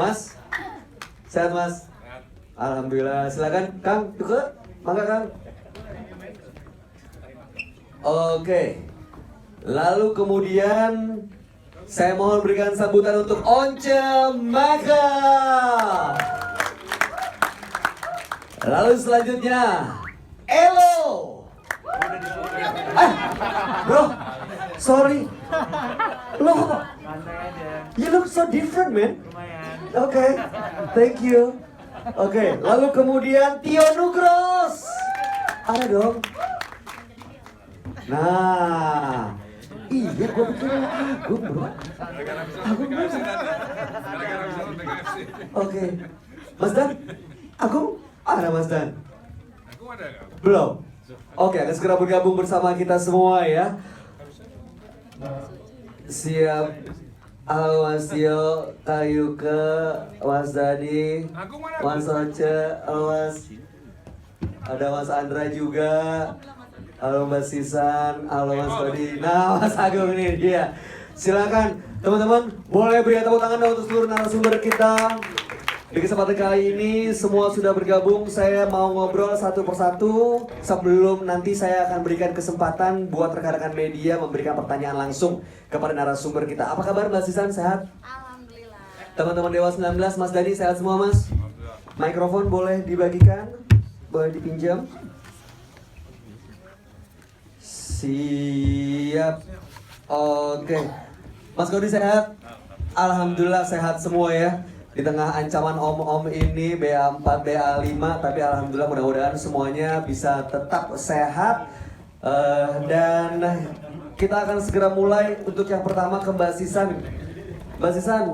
Mas, sehat Mas? Alhamdulillah. Silakan Kang, juga, mangga Kang. Oke. Lalu kemudian saya mohon berikan sambutan untuk Once Maka. Lalu selanjutnya Elo. Bro, sorry. Lo, you look so different, man. Okay, thank you. Oke, lalu kemudian Tio Nugros. Ada dong. Nah, iya gue pikir Agung bro. Agung bro. Oke, Mas Dan, Agung, ada Mas Dan? Belum. Oke, akan segera bergabung bersama kita semua ya. Siap. Halo Mas Tio, Kayuke, Mas Dani, Mas Oce, halo Mas. Ada Mas Andra juga. Halo Mbak Sisan, halo Mas Kodi. Nah, Mas Agung ini dia. Silakan teman-teman, boleh beri tepuk tangan dong untuk seluruh narasumber kita. Di kesempatan kali ini semua sudah bergabung. Saya mau ngobrol satu persatu sebelum nanti saya akan berikan kesempatan buat rekan-rekan media memberikan pertanyaan langsung kepada narasumber kita. Apa kabar Mbak Sisan? Sehat? Alhamdulillah. Teman-teman Dewa 19, Mas Dani sehat semua Mas? Mikrofon boleh dibagikan? Boleh dipinjam? Siap. Oke. Mas Kodi sehat? Alhamdulillah sehat semua ya. Di tengah ancaman om-om ini BA4, BA5, tapi alhamdulillah mudah-mudahan semuanya bisa tetap sehat. Dan kita akan segera mulai. Untuk yang pertama ke Mbak Sisan. Mbak Sisan,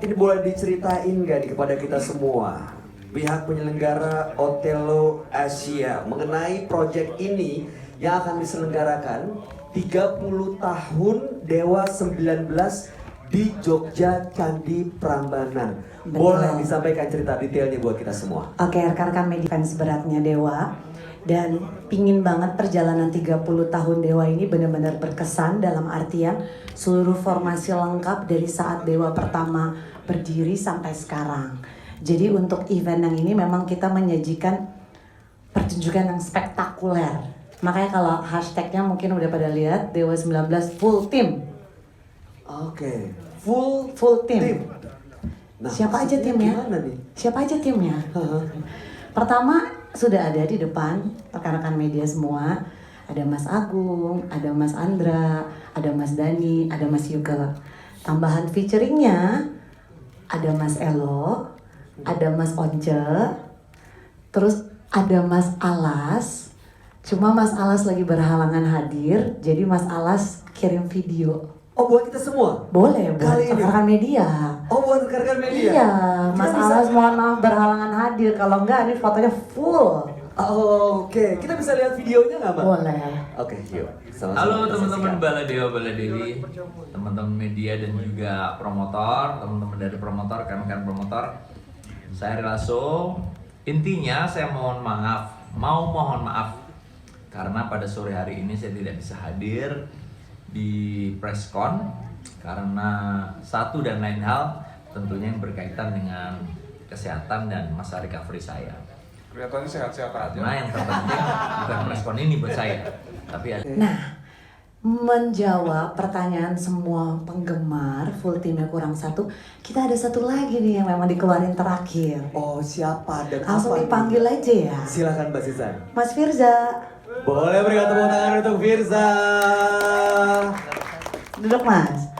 ini boleh diceritain nggak kepada kita semua, pihak penyelenggara Otelo Asia, mengenai proyek ini yang akan diselenggarakan 30 tahun Dewa 19 di Jogja Candi Prambanan. Betul. Boleh disampaikan cerita detailnya buat kita semua? Oke, rekan-rekan media fans beratnya Dewa. Dan pingin banget perjalanan 30 tahun Dewa ini benar-benar berkesan dalam artian seluruh formasi lengkap dari saat Dewa pertama berdiri sampai sekarang. Jadi untuk event yang ini memang kita menyajikan pertunjukan yang spektakuler. Makanya kalau hashtagnya mungkin udah pada lihat, Dewa 19 full team. Oke, Full team. Nah, Siapa aja maksudnya timnya? Gimana nih? Siapa aja timnya? Pertama sudah ada di depan rekan-rekan media semua. Ada Mas Agung, ada Mas Andra, ada Mas Dani, ada Mas Yuga. Tambahan featuringnya ada Mas Elo, ada Mas Once, terus ada Mas Alas. Cuma Mas Alas lagi berhalangan hadir, jadi Mas Alas kirim video. Oh, buat kita semua? Boleh, buat Kali ini? rekan media. Oh, buat rekan-rekan media? Iya, Mas Kita bisa- Alas mohon maaf berhalangan hadir. Kalau enggak, ini fotonya full. Oh, oke. Kita bisa lihat videonya nggak, Mbak? Boleh. Oke, yuk. Sama-sama Halo kita teman-teman saksikan. Bala Dewa Bala Dewi, teman-teman media dan juga promotor, teman-teman dari promotor, rekan-rekan promotor. Saya Relaso. Intinya saya mohon maaf karena pada sore hari ini saya tidak bisa hadir di preskon karena satu dan lain hal tentunya yang berkaitan dengan kesehatan dan masa recovery saya. Kelihatannya sehat-sehat aja. Nah yang terpenting bukan preskon ini buat saya, tapi ada Nah, menjawab pertanyaan semua penggemar full timnya kurang satu, kita ada satu lagi nih yang memang dikeluarin terakhir. Oh, siapa dan Langsung apa dipanggil nih? aja ya. Silakan Mbak Sisan. Mas Firza, Boleh berikan tepuk tangan untuk Firza. duduk Mas.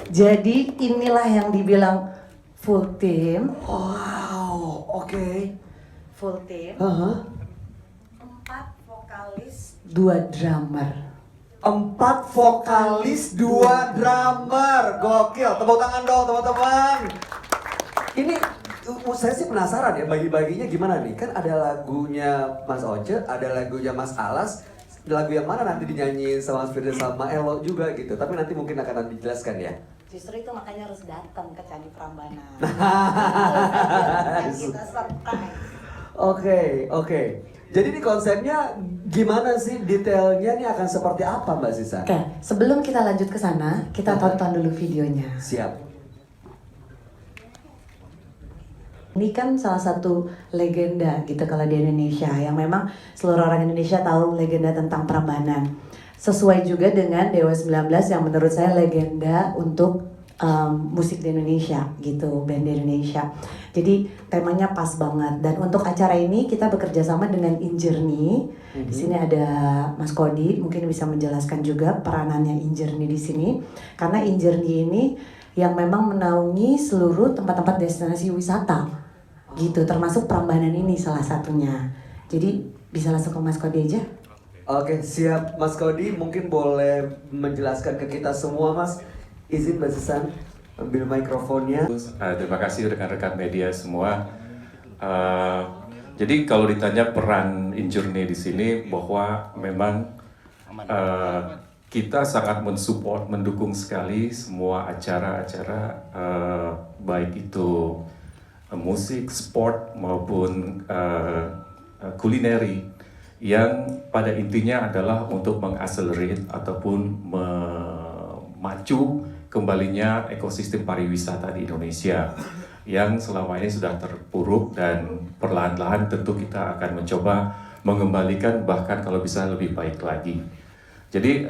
Jadi inilah yang dibilang full tim. Wow, oke. Full tim. 4 vokalis, 2 drummer. 4 vokalis, 2 drummer. Gokil. Tepuk tangan dong teman-teman. Ini saya sih penasaran ya, bagi-baginya gimana nih? Kan ada lagunya Mas Once, ada lagunya Mas Alas. Lagu yang mana nanti dinyanyiin sama Mas Firza sama Elo juga gitu. Tapi nanti mungkin akan dijelaskan ya. Justru itu makanya harus datang ke Candi Prambanan. Nah, Kita surprise. Oke. Jadi ini konsepnya gimana sih, detailnya nih akan seperti apa Mbak Sisa? Oke, sebelum kita lanjut ke sana, kita tonton dulu videonya. Siap. Ini kan salah satu legenda gitu kalau di Indonesia, yang memang seluruh orang Indonesia tahu legenda tentang Prambanan. Sesuai juga dengan Dewa 19 yang menurut saya legenda untuk musik di Indonesia gitu, band di Indonesia. Jadi temanya pas banget. Dan untuk acara ini kita bekerja sama dengan Injourney. Di sini ada Mas Kodi, mungkin bisa menjelaskan juga peranannya Injourney di sini. Karena Injourney ini yang memang menaungi seluruh tempat-tempat destinasi wisata gitu, termasuk Prambanan ini salah satunya. Jadi bisa langsung ke Mas Kodi aja. Oke, siap Mas Kodi, mungkin boleh menjelaskan ke kita semua Mas. Izin Mbak Susan ambil mikrofonnya. Terima kasih rekan-rekan media semua. Jadi kalau ditanya peran Injourney di sini, bahwa memang kita sangat mensupport, mendukung sekali semua acara-acara baik itu musik, sport maupun kulineri yang pada intinya adalah untuk mengaccelerate ataupun memacu kembalinya ekosistem pariwisata di Indonesia yang selama ini sudah terpuruk, dan perlahan-lahan tentu kita akan mencoba mengembalikan, bahkan kalau bisa lebih baik lagi. Jadi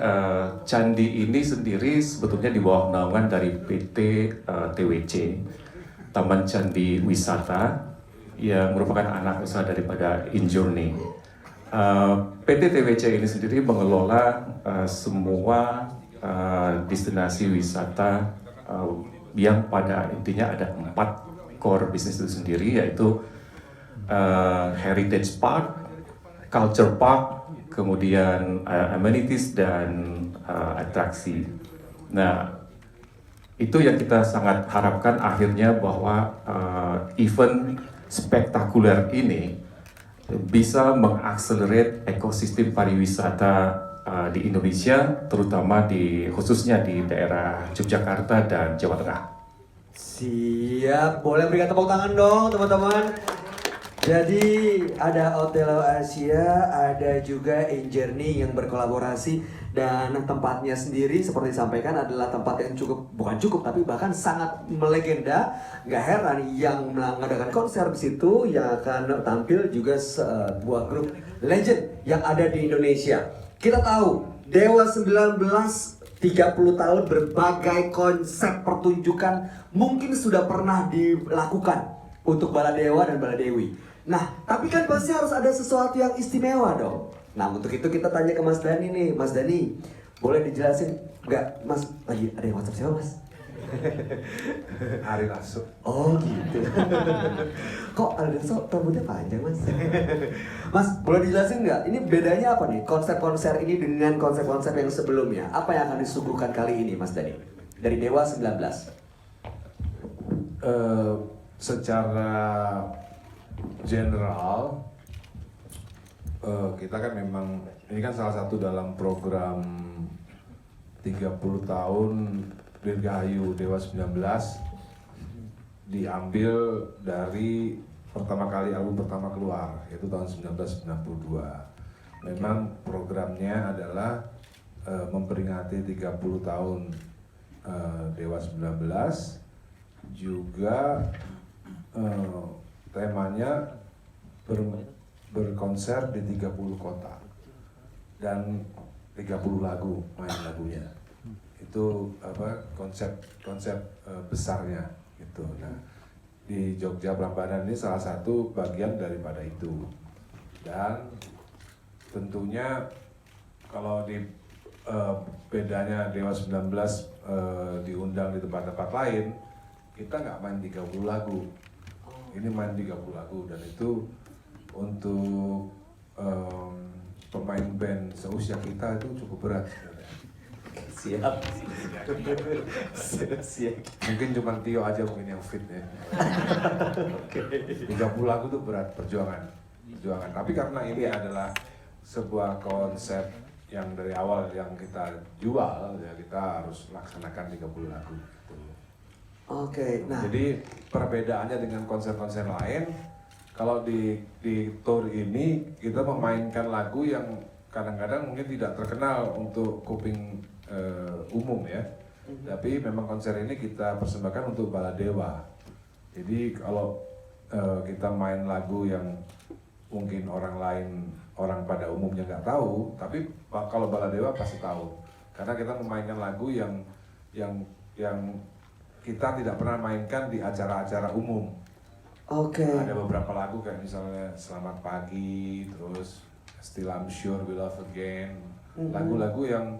candi ini sendiri sebetulnya di bawah naungan dari PT TWC, Taman Candi Wisata, yang merupakan anak usaha daripada Injourney. PT TWC ini sendiri mengelola semua destinasi wisata yang pada intinya ada 4 core bisnis itu sendiri, yaitu Heritage Park, Culture Park, kemudian amenities dan atraksi. Nah, itu yang kita sangat harapkan akhirnya, bahwa event spektakuler ini bisa mengakselerate ekosistem pariwisata di Indonesia, terutama khususnya di daerah Yogyakarta dan Jawa Tengah. Siap, boleh berikan tepuk tangan dong teman-teman. Jadi ada Otelo Asia, ada juga Injourney yang berkolaborasi, dan tempatnya sendiri seperti disampaikan adalah tempat yang bukan cukup tapi bahkan sangat melegenda. Gak heran yang mengadakan konser di situ yang akan tampil juga sebuah grup legend yang ada di Indonesia. Kita tahu Dewa 19 30 tahun, berbagai konsep pertunjukan mungkin sudah pernah dilakukan untuk Baladewa dan Baladewi. Nah, tapi kan pasti harus ada sesuatu yang istimewa dong. Nah, untuk itu kita tanya ke Mas Dani nih. Mas Dani, boleh dijelasin nggak, Mas? Lagi ada yang WhatsApp siapa, Mas? Ari Lasso. Oh gitu. Kok Ari Lasso rambutnya panjang, Mas? Mas, boleh dijelasin nggak? Ini bedanya apa nih? Konsep-konser ini dengan konsep-konsep yang sebelumnya. Apa yang akan disuguhkan kali ini, Mas Dani? Dari Dewa 19. Secara general, kita kan memang, ini kan salah satu dalam program 30 tahun Dirgahayu Dewa 19, diambil dari album pertama keluar, yaitu tahun 1992. Memang programnya adalah memperingati 30 tahun Dewa 19, juga temanya berkonser di 30 kota dan 30 lagu, main lagunya. Itu konsep besarnya gitu. Nah, di Jogja Prambanan ini salah satu bagian daripada itu. Dan tentunya kalau di bedanya Dewa 19 diundang di tempat-tempat lain, kita nggak main 30 lagu. Ini main 30 lagu, dan itu untuk pemain band seusia kita itu cukup berat sebenarnya. Siap. Siap. Mungkin cuma Tio aja mungkin yang fit ya. 30 lagu itu berat, perjuangan. Tapi karena ini adalah sebuah konsep yang dari awal yang kita jual, ya kita harus laksanakan 30 lagu. Gitu. Oke, nah. Jadi perbedaannya dengan konser-konser lain, kalau di tour ini kita memainkan lagu yang kadang-kadang mungkin tidak terkenal untuk kuping umum ya. Tapi memang konser ini kita persembahkan untuk Baladewa. Jadi kalau kita main lagu yang mungkin orang pada umumnya nggak tahu, tapi kalau Baladewa pasti tahu, karena kita memainkan lagu yang kita tidak pernah mainkan di acara-acara umum. Oke. Ada beberapa lagu kayak misalnya Selamat Pagi, terus Still I'm Sure We Love Again, lagu-lagu yang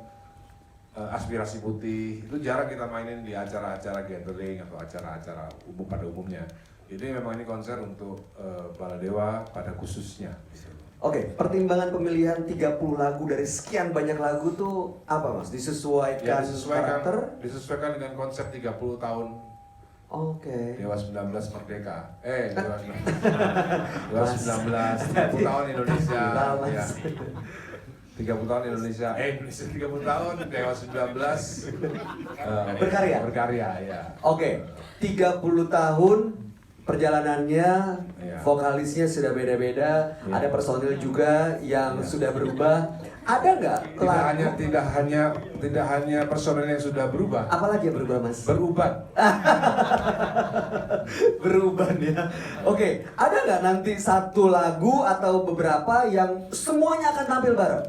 aspirasi putih itu jarang kita mainin di acara-acara gathering atau acara-acara umum pada umumnya. Jadi memang ini konser untuk Baladewa pada khususnya. Oke, pertimbangan pemilihan 30 lagu dari sekian banyak lagu tuh apa Mas? Disesuaikan, karakter? Disesuaikan dengan konsep 30 tahun Oke. Dewa 19 Merdeka. Dewa 19. Dewa 19, 30 tahun Indonesia. Lama, Ya. Mas. 30 tahun Indonesia. Indonesia 30 tahun, Dewa 19. Berkarya? Berkarya, ya. Oke, 30 tahun perjalanannya, Iya. vokalisnya sudah beda-beda, Iya. ada personil juga yang Iya. sudah berubah. Ada nggak lagu? Tidak hanya personel yang sudah berubah, Apalagi yang berubah Mas? beruban. Beruban ya. Oke, ada nggak nanti satu lagu atau beberapa yang semuanya akan tampil bareng?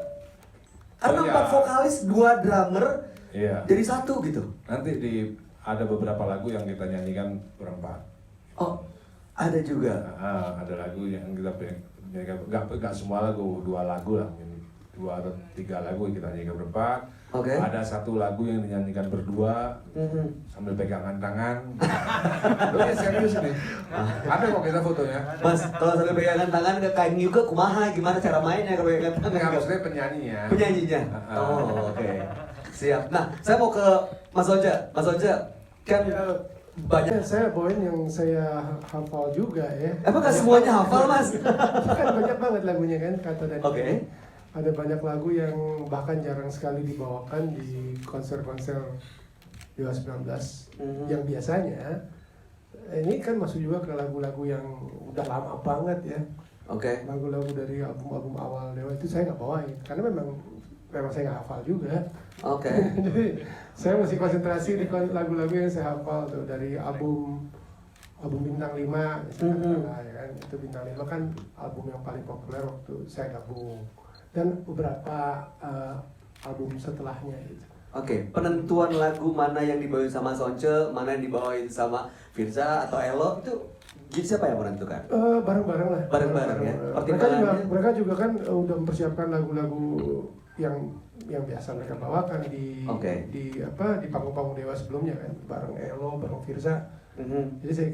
Karena Oh, iya. 4 vokalis, 2 drummer, Iya. jadi satu gitu. Nanti ada beberapa lagu yang kita nyanyikan berempat. Oh, ada juga. Ada lagu yang kita nyanyikan, nggak semua lagu, 2 lagu lah. 2 atau 3 lagu yang kita nyanyikan berempat. Oke. Ada 1 lagu yang dinyanyikan berdua sambil pegangan tangan. Loh ya serius ini. Ada kok kita fotonya. Mas, kalau sambil pegangan tangan ke kain juga kumaha, gimana cara mainnya kalau pegangan tangan? Nggak, maksudnya penyanyinya. Penyanyinya? Oh, oke. Siap. Nah, saya mau ke Mas Oja. Mas Oja, kan banyak. Saya bawain yang saya hafal juga ya. Apakah semuanya hafal, Mas? Kan banyak banget lagunya kan, kata tadi. Oke. Ada banyak lagu yang bahkan jarang sekali dibawakan di konser-konser Dewa 19 yang biasanya ini kan masuk juga ke lagu-lagu yang udah lama banget ya. Oke. Lagu-lagu dari album-album awal Dewa itu saya nggak bawain karena memang saya nggak hafal juga. Oke. Jadi saya masih konsentrasi di lagu-lagu yang saya hafal tuh dari album Bintang 5 misalkan, ya kan, itu Bintang 5 kan album yang paling populer waktu saya gabung, dan beberapa album setelahnya gitu. Oke, penentuan lagu mana yang dibawain sama Sonce, mana yang dibawain sama Firza atau Elo itu siapa yang menentukan? Bareng-bareng lah. Bareng-bareng ya? Pertimbangannya? Mereka juga kan udah mempersiapkan lagu-lagu yang biasa mereka bawakan di Oke. di panggung-panggung Dewa sebelumnya kan, bareng Elo, bareng Firza. Jadi saya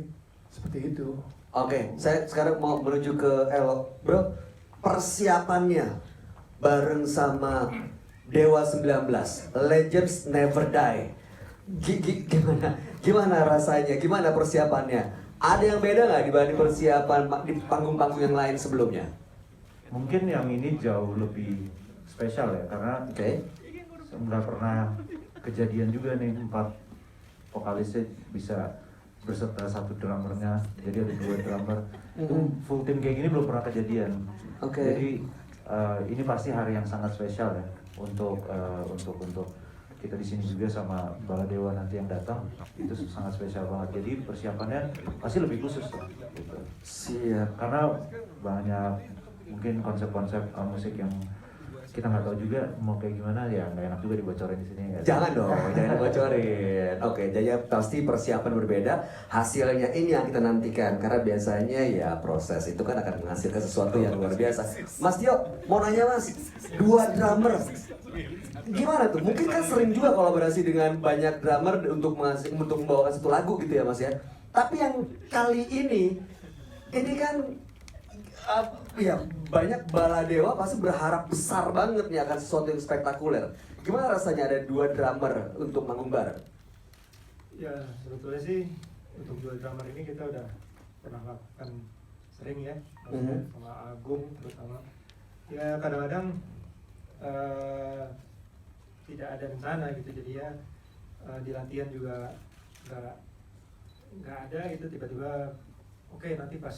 seperti itu. Oke, saya sekarang mau menuju ke Elo. Bro, persiapannya bareng sama Dewa 19, Legends Never Die. Gimana rasanya? Gimana persiapannya? Ada yang beda nggak dibanding persiapan di panggung-panggung yang lain sebelumnya? Mungkin yang ini jauh lebih spesial ya, karena Oke. nggak pernah kejadian juga nih 4 vokalisnya bisa berserta 1 drummernya, jadi ada 2 drummer. Itu full tim kayak gini belum pernah kejadian. Oke. Jadi ini pasti hari yang sangat spesial ya untuk kita di sini juga sama Baladewa nanti yang datang, itu sangat spesial banget. Jadi persiapannya pasti lebih khusus lah, gitu. Siap. Karena banyak mungkin konsep-konsep musik yang kita nggak tahu juga mau kayak gimana, ya nggak enak juga dibocorin di sini ya. Jangan dong, jangan bocorin. Oke, jadi pasti persiapan berbeda. Hasilnya ini yang kita nantikan karena biasanya ya proses itu kan akan menghasilkan sesuatu yang luar biasa. Mas Tio, mau nanya Mas, 2 drummer, gimana tuh? Mungkin kan sering juga kolaborasi dengan banyak drummer untuk membawakan satu lagu gitu ya Mas ya. Tapi yang kali ini kan ya banyak Baladewa pasti berharap besar banget nih akan sesuatu yang spektakuler. Gimana rasanya ada 2 drummer untuk manggung bareng? Ya sebetulnya sih untuk 2 drummer ini kita udah pernah lakukan sering ya, maksudnya sama Agung terutama. Ya kadang-kadang tidak ada rencana gitu, jadi ya di latihan juga nggak ada gitu, tiba-tiba oke, nanti pas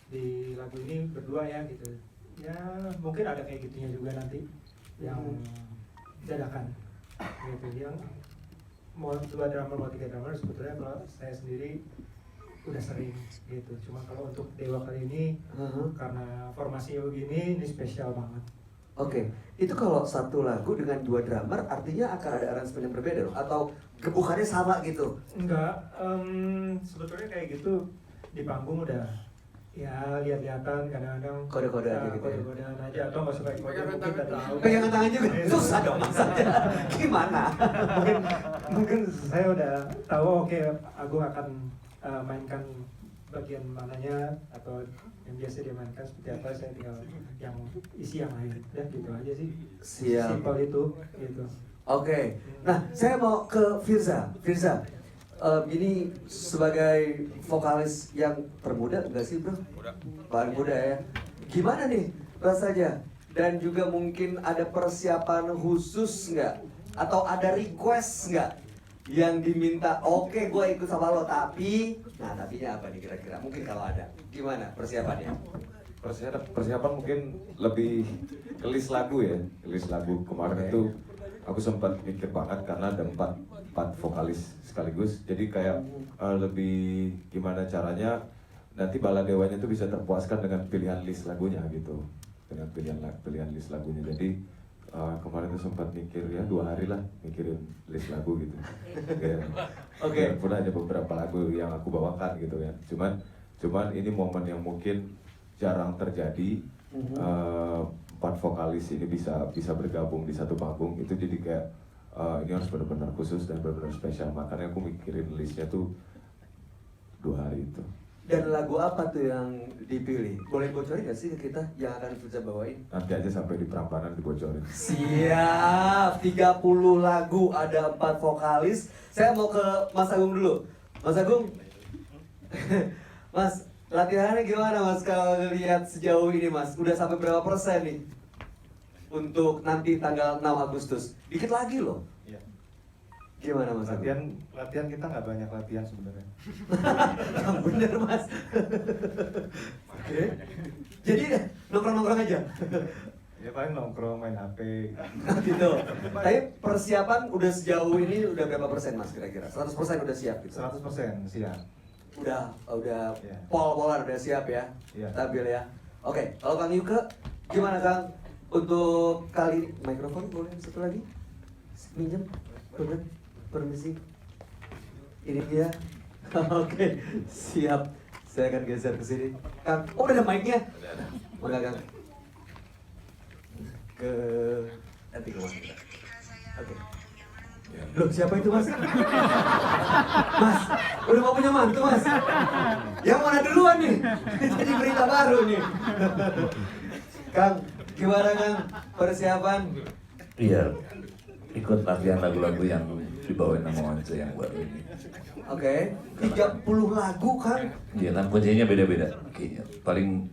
di lagu ini berdua ya gitu. Ya mungkin ada kayak gitunya juga nanti yang dadakan gitu, yang mau 2 drummer mau 3 drummer. Sebetulnya kalau saya sendiri udah sering gitu. Cuma kalau untuk Dewa kali ini karena formasinya begini, ini spesial banget. Oke, itu kalau satu lagu dengan 2 drummer artinya akan ada aransemen yang berbeda dong? Atau gebukannya sama gitu? Enggak, sebetulnya kayak gitu di panggung udah ya lihat-lihatan kadang-kadang Kode-kode aja gitu ya? kode-kodean aja atau nggak suka kode mungkin udah tahu. Pegangan tangan juga? Susah dong maksudnya. Gimana? mungkin saya udah tahu oke Agung akan mainkan bagian mananya atau yang biasa dia mainkan seperti apa, saya tinggal yang isi yang lain ya gitu aja sih. Siap. Simpel itu gitu. Oke, nah saya mau ke Firza. Firza, ini sebagai vokalis yang termuda enggak sih bro? Paling muda ya. Gimana nih rasanya? Dan juga mungkin ada persiapan khusus nggak? Atau ada request nggak? Yang diminta, oke gue ikut sama lo tapi, nah tapinya apa nih kira-kira? Mungkin kalau ada, gimana persiapannya? Persiapan mungkin lebih ke list lagu ya, list lagu kemarin itu aku sempat mikir banget karena ada empat vokalis sekaligus, jadi kayak lebih gimana caranya nanti baladewanya itu bisa terpuaskan dengan pilihan list lagunya gitu, dengan pilihan list lagunya. Jadi kemarin tuh sempat mikir ya 2 hari lah mikirin list lagu gitu. Oke. Pun ada beberapa lagu yang aku bawakan gitu ya. Cuman ini momen yang mungkin jarang terjadi. 4 vokalis ini bisa bergabung di satu panggung itu, jadi kayak ini harus benar-benar khusus dan benar-benar spesial. Makanya aku mikirin listnya tuh 2 hari itu. Dan lagu apa tuh yang dipilih? Boleh bocorin gak sih ke kita yang akan Firza bawain? Nanti aja sampai di Prambanan dibocorin. Siap, 30 lagu, ada 4 vokalis. Saya mau ke Mas Agung dulu. Mas Agung, Mas, latihannya gimana Mas kalau lihat sejauh ini Mas? Udah sampai berapa persen nih? Untuk nanti tanggal 6 Agustus. Dikit lagi loh. Iya. Gimana Mas Agung? Latihan kita nggak banyak latihan sebenarnya. Yang bener Mas. Oke. Jadi nongkrong-nongkrong aja. Ya paling nongkrong, main HP. Gitu. Tapi persiapan udah sejauh ini udah berapa persen Mas kira-kira? 100% udah siap gitu? 100% siap. Udah Iya. pol-polan udah siap ya? Iya. Stabil ya? Oke, kalau Kang Yuke gimana Kang? Untuk kali mikrofon boleh satu lagi? Minjem? Boleh? Permisi. Ini dia. Oke, siap. Saya akan geser ke sini. Kang, oh udah ada mic-nya? Udah Kang. Ke nanti ke Mas. Oke. Loh, siapa itu Mas? Mas, udah mau punya mantu Mas? Yang mana duluan nih? Jadi berita baru nih. Kang, gimana Kang persiapan? Iya, ikut latihan lagu-lagu yang dibawain sama Once yang baru ini. Oke, 30 lagu Kang? Iya kan kuncinya beda-beda. Kayaknya paling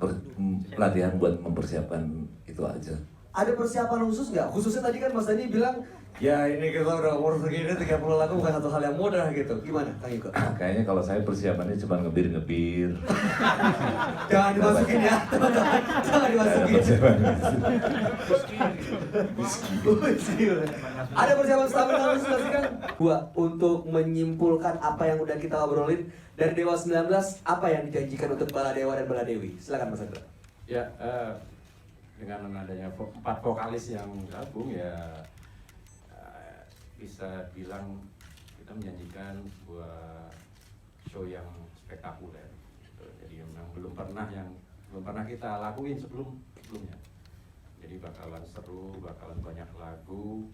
latihan buat mempersiapkan itu aja. Ada persiapan khusus nggak? Khususnya tadi kan Mas Dani bilang, ya ini kita udah umur segini 30 lagu bukan satu hal yang mudah gitu. Gimana Kang Yuke? Kayaknya kalau saya persiapannya cuma ngebir-ngebir. Jangan dimasukin ya, teman-teman. Jangan dimasukin. Ada persiapan stamina khusus nggak sih Kang? Untuk menyimpulkan apa yang udah kita obrolin dari Dewa 19, apa yang dijanjikan untuk Baladewa dan Baladewi? Silakan Mas Andra. Ya, dengan adanya 4 vokalis yang gabung ya bisa bilang kita menjanjikan sebuah show yang spektakuler. Jadi memang belum pernah kita lakuin sebelumnya. Jadi bakalan seru, bakalan banyak lagu,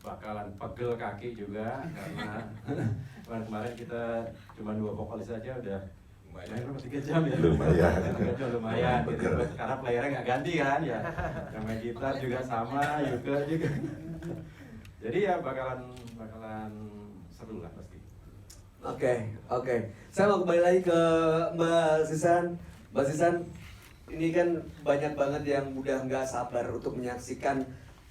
bakalan pegel kaki juga karena kemarin kita cuma 2 vokalis saja udah lumayan 3 jam ya. Lumayan gitu. Karena playernya nggak ganti kan ya. Yang main gitar juga sama, Yuke juga. Jadi ya bakalan seru lah pasti. Oke. Saya mau kembali lagi ke Mbak Sisan. Mbak Sisan, ini kan banyak banget yang udah nggak sabar untuk menyaksikan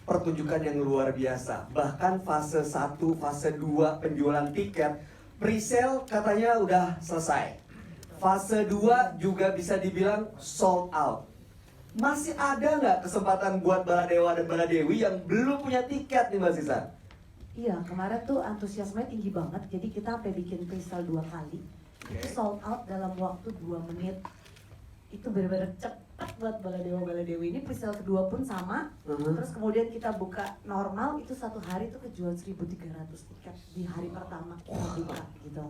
pertunjukan yang luar biasa. Bahkan fase 1, fase 2 penjualan tiket, pre-sale katanya udah selesai. Fase 2 juga bisa dibilang sold out. Masih ada nggak kesempatan buat Baladewa dan Baladewi yang belum punya tiket nih Mbak Sisan? Iya, kemarin tuh antusiasmenya tinggi banget, jadi kita sampai bikin pre-sale 2 kali. Itu sold out dalam waktu 2 menit. Itu benar-benar cepat buat Baladewa-Baladewi. Ini presale kedua pun sama. Terus kemudian kita buka normal, itu satu hari itu kejual 1.300 tiket di hari pertama kita buka gitu.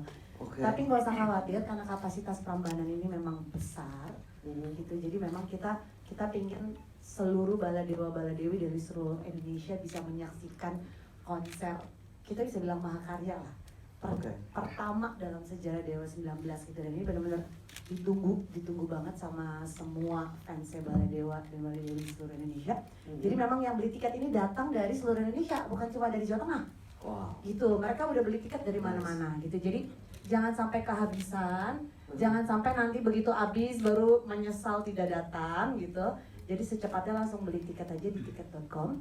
Tapi nggak usah khawatir karena kapasitas Prambanan ini memang besar gitu. Jadi memang kita pingin seluruh Baladewa-Baladewi dari seluruh Indonesia bisa menyaksikan konser, kita bisa bilang mahakarya lah, pertama dalam sejarah Dewa 19 gitu. Dan ini benar-benar ditunggu banget sama semua fansnya Baladewa dan Baladewi di seluruh Indonesia. Jadi memang yang beli tiket ini datang dari seluruh Indonesia, bukan cuma dari Jawa Tengah. Gitu, mereka udah beli tiket dari mana-mana gitu. Jadi jangan sampai kehabisan, jangan sampai nanti begitu habis baru menyesal tidak datang gitu. Jadi secepatnya langsung beli tiket aja di tiket.com,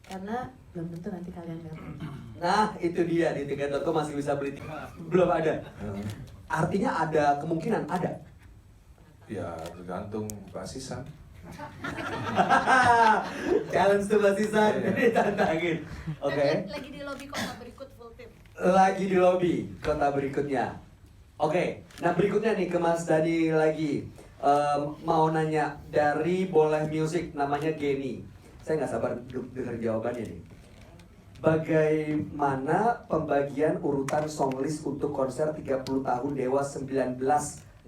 karena belum tentu nanti kalian datang. Nah itu dia, di tiket.com masih bisa beli tiket. Belum ada. Artinya ada kemungkinan ada. Ya tergantung basisan. Challenge tuh basisan, ditantangin. Oke. Lagi di lobi kota berikut full tim. Lagi di lobi kota berikutnya. Oke, nah berikutnya nih ke Mas Dani lagi. Mau nanya dari Boleh Music, namanya Geni. Saya nggak sabar dengar jawabannya nih. Bagaimana pembagian urutan songlist untuk konser 30 tahun Dewa 19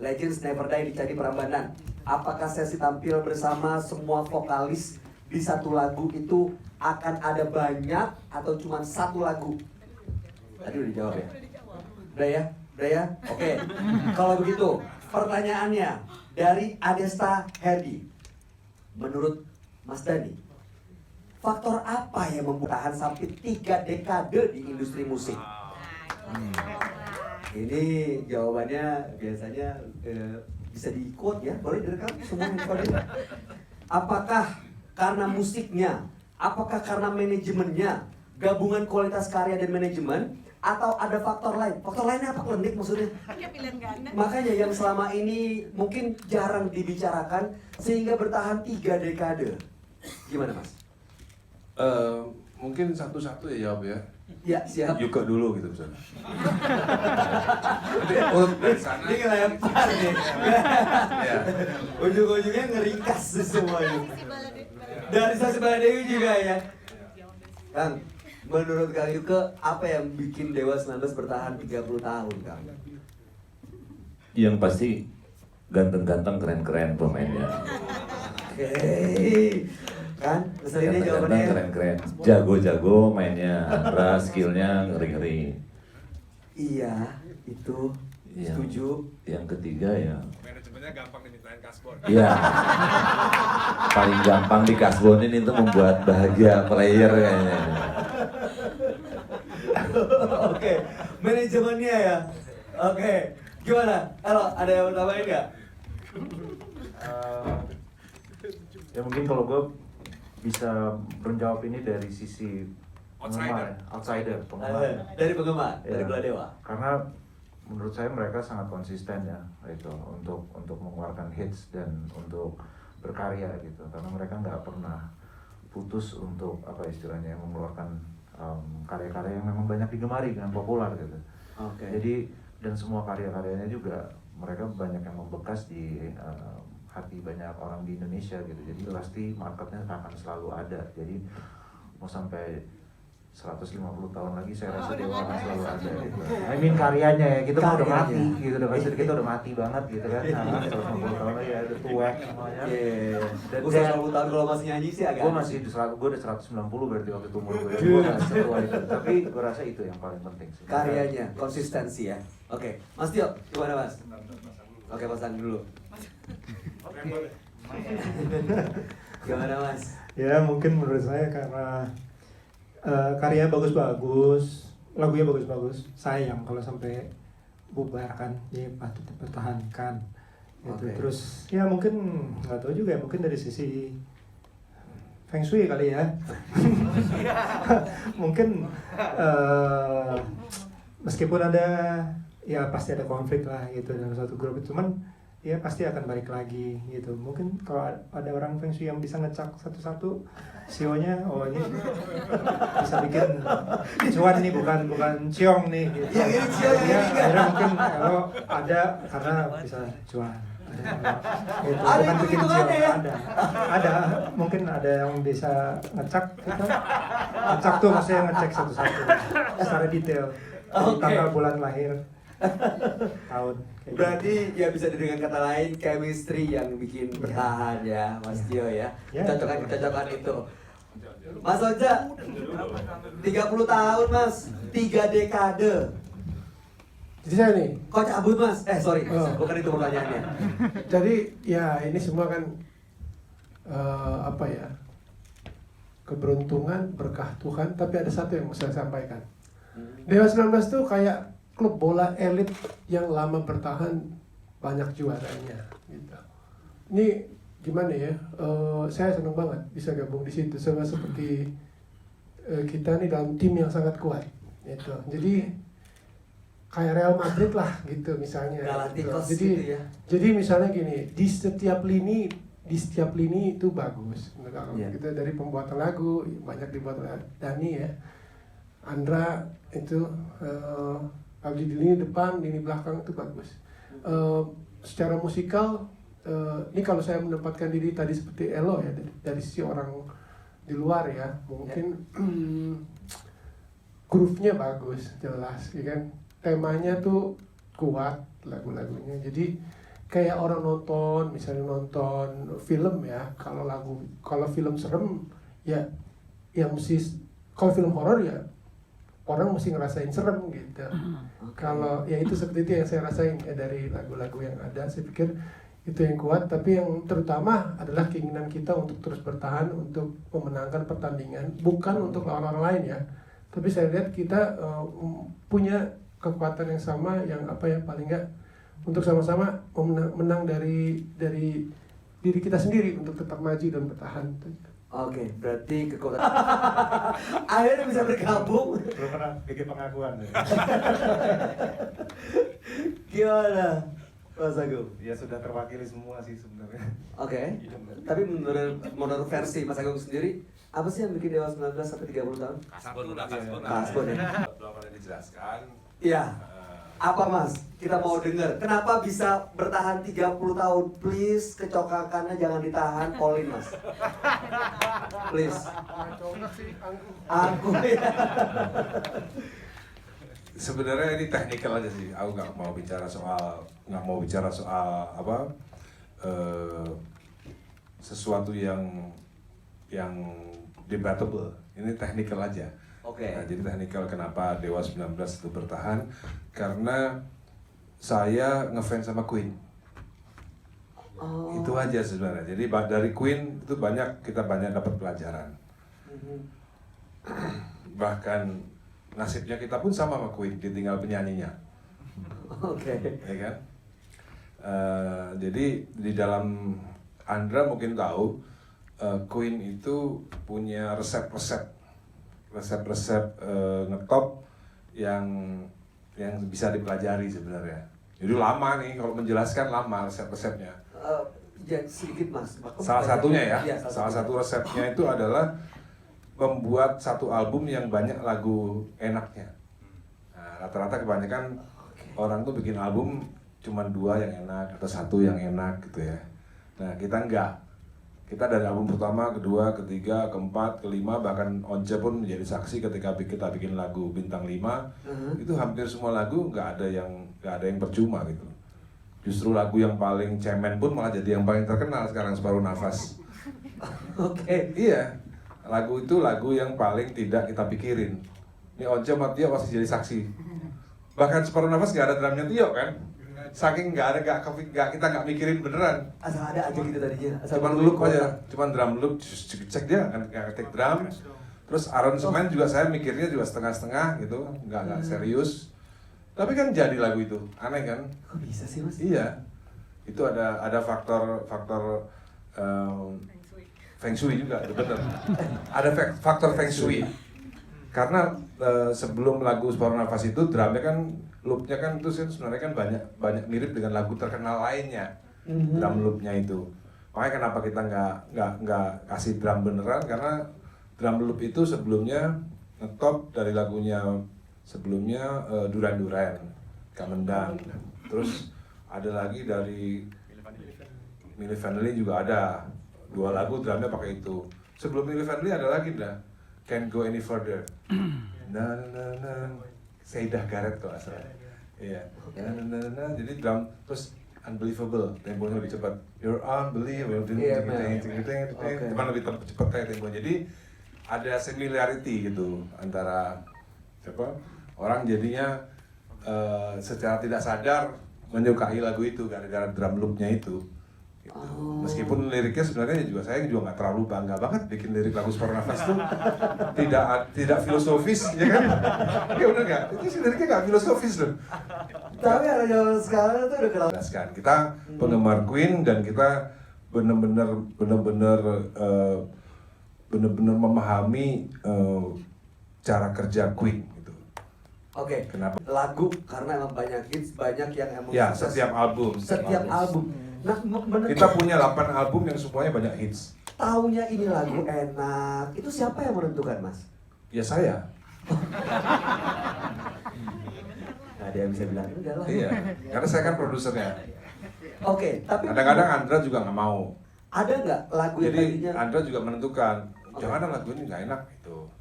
Legends Never Die di Candi Prambanan? Apakah sesi tampil bersama semua vokalis di satu lagu itu akan ada banyak atau cuma satu lagu? Tadi udah dijawab ya? Udah ya? Udah ya? Oke. Kalau begitu, pertanyaannya dari Adesta Herdi. Menurut Mas Dani, faktor apa yang membuat tahan sampai 3 dekade di industri musik? Ini jawabannya biasanya bisa di-quote ya, boleh direkam semua yang. Apakah karena musiknya? Apakah karena manajemennya? Gabungan kualitas karya dan manajemen? Atau ada faktor lain? Faktor lainnya apa, Klenik maksudnya? Makanya yang selama ini mungkin jarang dibicarakan sehingga bertahan 3 dekade. Gimana Mas? Mungkin satu-satu ya jawab ya. Ya siap. Yuka dulu gitu misalnya. Ini ngelempar nih. Ujung-ujungnya ngeringkas semuanya. Dari Sasi Baladewi juga ya. Kang, menurut Kang Yuka, apa yang bikin Dewa 19 bertahan 30 tahun, Kang? Yang pasti ganteng-ganteng keren-keren pemainnya. Oke. Kan? Ini jawabannya keren-keren. Jago-jago mainnya, Andra skillnya ngeri-ngeri. Iya, itu setuju. Yang ketiga ya Manajemennya gampang dimintain kasbon. iya. Paling gampang di kasbonin itu membuat bahagia player kayaknya. Oke, manajemennya ya. Oke, gimana? Halo, ada yang mau tambahin nggak? Ya mungkin kalau gue bisa menjawab ini dari sisi penggemar, penggemar. Dari penggemar, Ya, dari Baladewa. karena menurut saya mereka sangat konsisten ya itu untuk mengeluarkan hits dan untuk berkarya gitu, karena mereka nggak pernah putus untuk apa istilahnya mengeluarkan karya-karya yang memang banyak digemari dan populer gitu. Jadi dan semua karya-karyanya juga mereka banyak yang membekas di hati banyak orang di Indonesia gitu. Jadi pasti marketnya akan selalu ada. Jadi mau sampai 150 tahun lagi saya rasa Dewa akan selalu ada gitu. I mean karyanya ya, kita udah mati gitu, kita udah mati banget gitu kan. 150 tahun lagi ada tuwek semuanya. Dan 150 tahun kalau masih nyanyi sih agak. Gue udah 190 berarti waktu itu umur gue. Gue masih setua itu. Tapi gue rasa itu yang paling penting sih. Karyanya, konsistensi ya. Oke, Mas Tio, gimana Mas? Oke, pasang dulu. Gimana Mas? Ya mungkin menurut saya karena karya bagus-bagus, lagunya bagus-bagus. Sayang kalau sampai bubar kan, jadi patut dipertahankan. Gitu. Terus ya mungkin nggak tahu juga ya, mungkin dari sisi Feng Shui kali ya. Mungkin meskipun ada ya pasti ada konflik lah gitu dalam satu grup, cuman dia pasti akan balik lagi gitu. Mungkin kalau ada orang Feng Shui yang bisa ngecak satu-satu sionya, oh ini bisa bikin cuan nih, bukan ciong nih gitu. Yang ini ciong, yang Ya, ini enggak. akhirnya mungkin kalau ada karena bisa cuan. Gitu, Ada bukan bikin ciong, hitungannya ya? ada mungkin ada yang bisa ngecak gitu. Ngecak tuh maksudnya ngecek satu-satu secara detail. Oke. Tanggal, bulan lahir, tahun. Kayak Berarti ya bisa dengan kata lain chemistry yang bikin bertahan ya Mas Tio ya. Ya. Kecocokan itu. Mas Oja, 30 tahun Mas, 3 dekade. Jadi saya nih, Kok cabut Mas? Sorry, Oh. bukan itu pertanyaannya. jadi ya ini semua kan apa ya, keberuntungan, berkah Tuhan. Tapi ada satu yang mau saya sampaikan. Dewa 19 tuh kayak klub bola elit yang lama bertahan, banyak juaranya gitu. Ini gimana ya? Saya senang banget bisa gabung di situ, sama seperti kita nih dalam tim yang sangat kuat gitu. Jadi kayak Real Madrid lah gitu misalnya. Galacticos Jadi gitu ya. jadi misalnya gini, di setiap lini itu bagus. Kalau Iya. kita dari pembuatan lagu banyak dibuat oleh Dani ya. Andra itu di lini depan, lini belakang itu bagus. Secara musikal, ini kalau saya menempatkan diri tadi seperti Elo ya, dari sisi orang di luar ya, mungkin groove-nya bagus, jelas, ya kan. Temanya tuh kuat lagu-lagunya. Jadi kayak orang nonton, misalnya nonton film ya, kalau film serem ya, mesti, kalau film horor ya orang mesti ngerasain serem gitu. Kalau ya itu seperti itu yang saya rasain ya dari lagu-lagu yang ada. Saya pikir itu yang kuat, tapi yang terutama adalah keinginan kita untuk terus bertahan, untuk memenangkan pertandingan, bukan untuk lawan orang lain ya. Tapi saya lihat kita punya kekuatan yang sama, yang apa ya, paling nggak untuk sama-sama menang dari diri kita sendiri untuk tetap maju dan bertahan. Oke, berarti kekuatan akhirnya bisa bergabung. Belum pernah bikin pengakuan. Gimana Mas Agung? Ya sudah terwakili semua sih sebenarnya. Oke. Tapi menurut versi Mas Agung sendiri, apa sih yang bikin Dewa 19 sampai 30 tahun? Kasbon ya. Belum ada dijelaskan. Iya. Apa Mas? Kita mau dengar. Kenapa bisa bertahan 30 tahun? Please, kecokakannya jangan ditahan. All in Mas. Please. Aku ya. Sebenarnya ini technical aja sih. Aku nggak mau bicara soal apa sesuatu yang debatable. Ini technical aja. Oke. Nah, jadi technical kenapa Dewa 19 itu bertahan, karena saya ngefans sama Queen. Oh. Itu aja sebenarnya. Jadi dari Queen itu kita banyak dapat pelajaran. Bahkan nasibnya kita pun sama Queen, ditinggal penyanyinya. Oke. Ya kan? Jadi di dalam Andra mungkin tahu Queen itu punya resep-resep ngetop yang bisa dipelajari sebenarnya. Jadi lama nih, kalau menjelaskan lama resep-resepnya. Ya, sedikit Mas. Salah satunya ya, Iya, salah satu resepnya itu adalah membuat satu album yang banyak lagu enaknya. Nah, rata-rata kebanyakan orang tuh bikin album cuma 2 yang enak atau 1 yang enak gitu ya. Nah, kita enggak. Kita dari album pertama, kedua, ketiga, keempat, kelima, bahkan Once pun menjadi saksi ketika kita bikin lagu Bintang 5, itu hampir semua lagu nggak ada yang percuma gitu. Justru lagu yang paling cemen pun malah jadi yang paling terkenal sekarang, Separuh Nafas. Oke. Iya, lagu itu lagu yang paling tidak kita pikirin. Ini Once sama Tio pasti jadi saksi. Bahkan Separuh Nafas nggak ada drumnya Tio kan? Saking kita nggak mikirin beneran. Asal ada aja gitu tadinya. Cuman loop aja, cuman drum loop, cek dia nggak ngetik drum. Terus aransemen juga saya mikirnya juga setengah-setengah gitu, nggak serius. Tapi kan jadi lagu itu, aneh kan? Kok bisa sih Mas? Iya, itu ada faktor Feng Shui juga, bener. Ada faktor Feng Shui. Karena sebelum lagu Separuh Nafas itu drumnya kan, loopnya kan itu sebenarnya kan banyak mirip dengan lagu terkenal lainnya. drum loopnya itu. Makanya kenapa kita nggak kasih drum beneran, karena drum loop itu sebelumnya ngetop dari lagunya sebelumnya Duran Duran, Kamendang. Terus ada lagi dari Milli Vanilli juga ada 2 lagu drumnya pakai itu. Sebelum Milli Vanilli ada lagi dah Can't Go Any Further. Seidah Garrett kalau asal. Iya. Jadi drum terus Unbelievable, temponya lebih cepat. You're unbelievable, cuman lebih cepat kayak temponya. Jadi ada similarity gitu antara orang jadinya secara tidak sadar menyukai lagu itu gara-gara drum loopnya itu. Gitu. Meskipun liriknya sebenarnya saya juga nggak terlalu bangga banget bikin lirik lagu Separuh Nafas tuh tidak filosofis, ya kan? Ya benar nggak? Itu sih liriknya nggak filosofis loh. Tapi ada zaman sekarang itu udah kenal. Kita penggemar Queen dan kita benar-benar memahami cara kerja Queen gitu. Oke. Kenapa? Lagu karena emang banyak hits, banyak yang emang Ya, sukses. setiap album. Setiap album. Nah, Kita punya 8 album yang semuanya banyak hits. Taunya ini lagu enak. Itu siapa yang menentukan, Mas? Ya saya. Nah, dia bisa bilang enggak lah. Iya. Karena saya kan produsernya. Oke, tapi Kadang-kadang Andra juga nggak mau. ada nggak lagu yang Jadi tadinya Andra juga menentukan. Jangan lagu ini nggak enak gitu.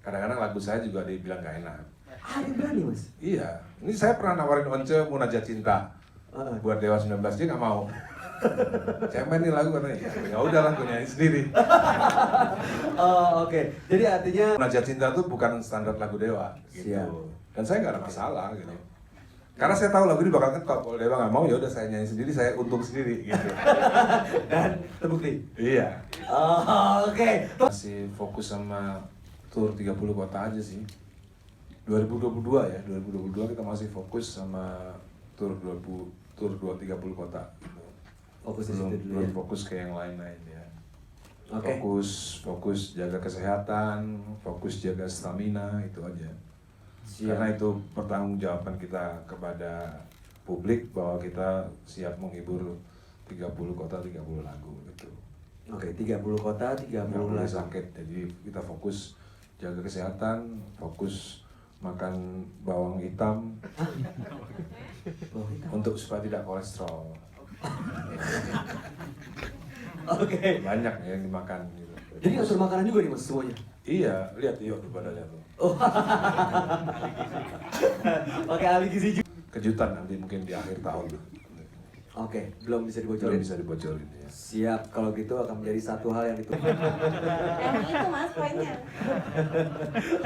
Kadang-kadang lagu saya juga dibilang nggak enak. ada berani, Mas? Iya. Ini saya pernah nawarin Once Munajat Cinta buat Dewa 19, dia nggak mau. Saya main nih lagu katanya, ya udahlah gue nyanyi sendiri. Oke. Jadi artinya Munajat Cinta tuh bukan standar lagu Dewa gitu. Siap. Dan saya nggak ada masalah gitu. Karena saya tahu lagu ini bakal ngetop. Kalau Dewa nggak mau ya udah saya nyanyi sendiri, saya untung sendiri gitu. Dan terbukti. Iya. Oke. Masih fokus sama tour 30 kota aja sih. 2022 ya, 2022 kita masih fokus sama tour 30 kota gitu. Fokus di situ dulu belum ya. fokus ke yang lain-lain ya. Oke. Fokus jaga kesehatan, fokus jaga stamina, itu aja. Karena itu pertanggungjawaban kita kepada publik bahwa kita siap menghibur 30 kota, 30 lagu gitu. Oke, 30 kota, 30 Nggak boleh lagu. sakit, jadi kita fokus jaga kesehatan, fokus makan bawang hitam untuk supaya tidak kolesterol. Oke. Banyak yang dimakan gitu. Jadi ngatur makanan juga nih, Mas, semuanya? Iya, lihat tuh badannya tuh. Oke, ahli gizi juga. Kejutan nanti mungkin di akhir tahun. Oke, belum bisa Belum dibocorin. bisa dibocorin ya. Siap, kalau gitu akan menjadi satu hal yang ditunggu. Yang itu Mas poinnya.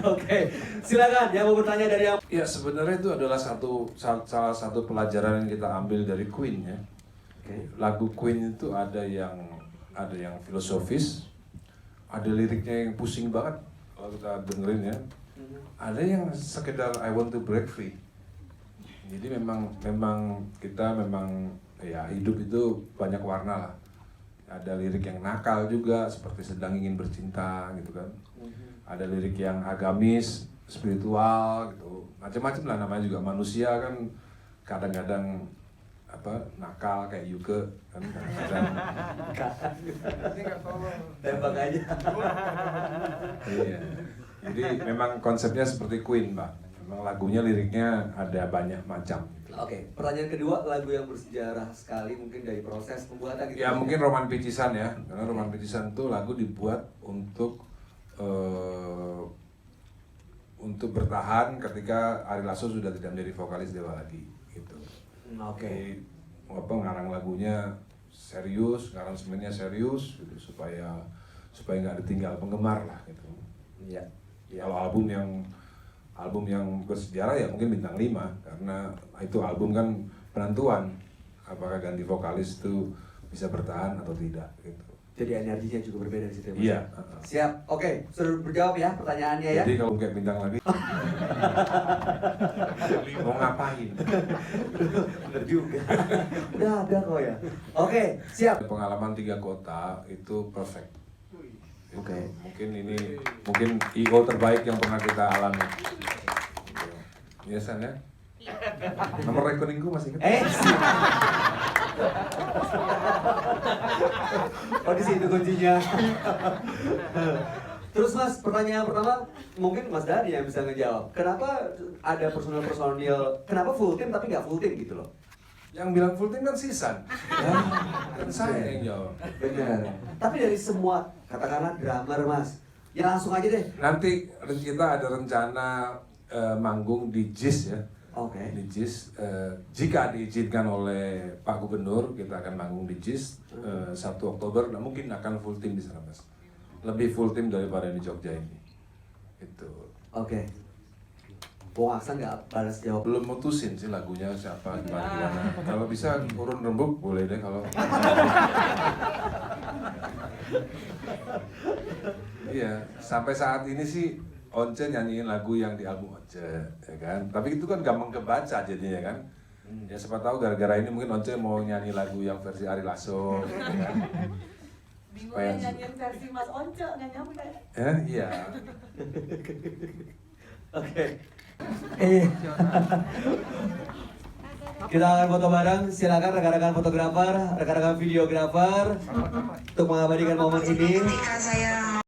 Oke, silakan yang mau bertanya dari yang Ya sebenarnya itu adalah salah satu pelajaran yang kita ambil dari Queen ya. Lagu Queen itu ada yang filosofis, ada liriknya yang pusing banget kalau kita dengerin ya. Ada yang sekedar I want to break free. Jadi memang kita ya hidup itu banyak warna lah. Ada lirik yang nakal juga seperti sedang ingin bercinta gitu kan. Ada lirik yang agamis, spiritual gitu. Macam-macam lah, namanya juga manusia kan kadang-kadang nakal kayak Yuke kan kadang tembak aja. Iya. Jadi memang konsepnya seperti Queen, Pak. Memang lagunya liriknya ada banyak macam. Oke, pertanyaan kedua, lagu yang bersejarah sekali mungkin dari proses pembuatan gitu. Ya mungkin Roman Picisan ya, karena Roman Picisan itu lagu dibuat untuk bertahan ketika Ari Lasso sudah tidak menjadi vokalis Dewa lagi, gitu. Oke. Jadi, ngarang lagunya serius, ngarang semennya serius, gitu, supaya nggak ditinggal penggemar lah, gitu. Iya. Kalau album yang bersejarah ya mungkin Bintang 5, karena itu album kan penentuan apakah ganti vokalis itu bisa bertahan atau tidak gitu. Jadi energinya juga berbeda di situ ya, Mas? Iya. Siap. Oke, sudah berjawab ya pertanyaannya ya. Jadi kalau kayak Bintang lagi mau ngapain? Bener juga. Udah ada kok ya. Oke, siap. Pengalaman 3 kota itu perfect. Oke. Mungkin IO terbaik yang pernah kita alami. Iya San ya? Nomor rekeningku masih ingat? Oh di situ kuncinya. Terus Mas, pertanyaan pertama mungkin Mas Dani yang bisa ngejawab. Kenapa ada personil, kenapa full tim tapi nggak full tim gitu loh? Yang bilang full tim kan Sisan. Kan saya yang jawab. Benar. Tapi dari semua katakanlah drummer Mas, ya langsung aja deh. Nanti kita ada rencana manggung di JIS ya. Oke. Di JIS, jika diizinkan oleh Pak Gubernur, kita akan manggung di JIS 1 Oktober. Nah, mungkin akan full tim di sana Mas. Lebih full tim daripada di Jogja ini. Itu. Oke. Wong Aksan nggak balas jawab. Belum mutusin sih lagunya siapa gimana. Kalau bisa urun rembuk boleh deh kalau. Iya, sampai saat ini sih Once nyanyiin lagu yang di album Once, ya kan? Tapi itu kan gampang kebaca jadinya kan. Ya siapa tahu gara-gara ini mungkin Once mau nyanyi lagu yang versi Ari Lasso, ya kan? Bingung ya nyanyiin versi Mas Once, nggak nyampe. Iya. Oke. Kita akan foto bareng. Silakan rekan-rekan fotografer, rekan-rekan videografer untuk mengabadikan momen ini.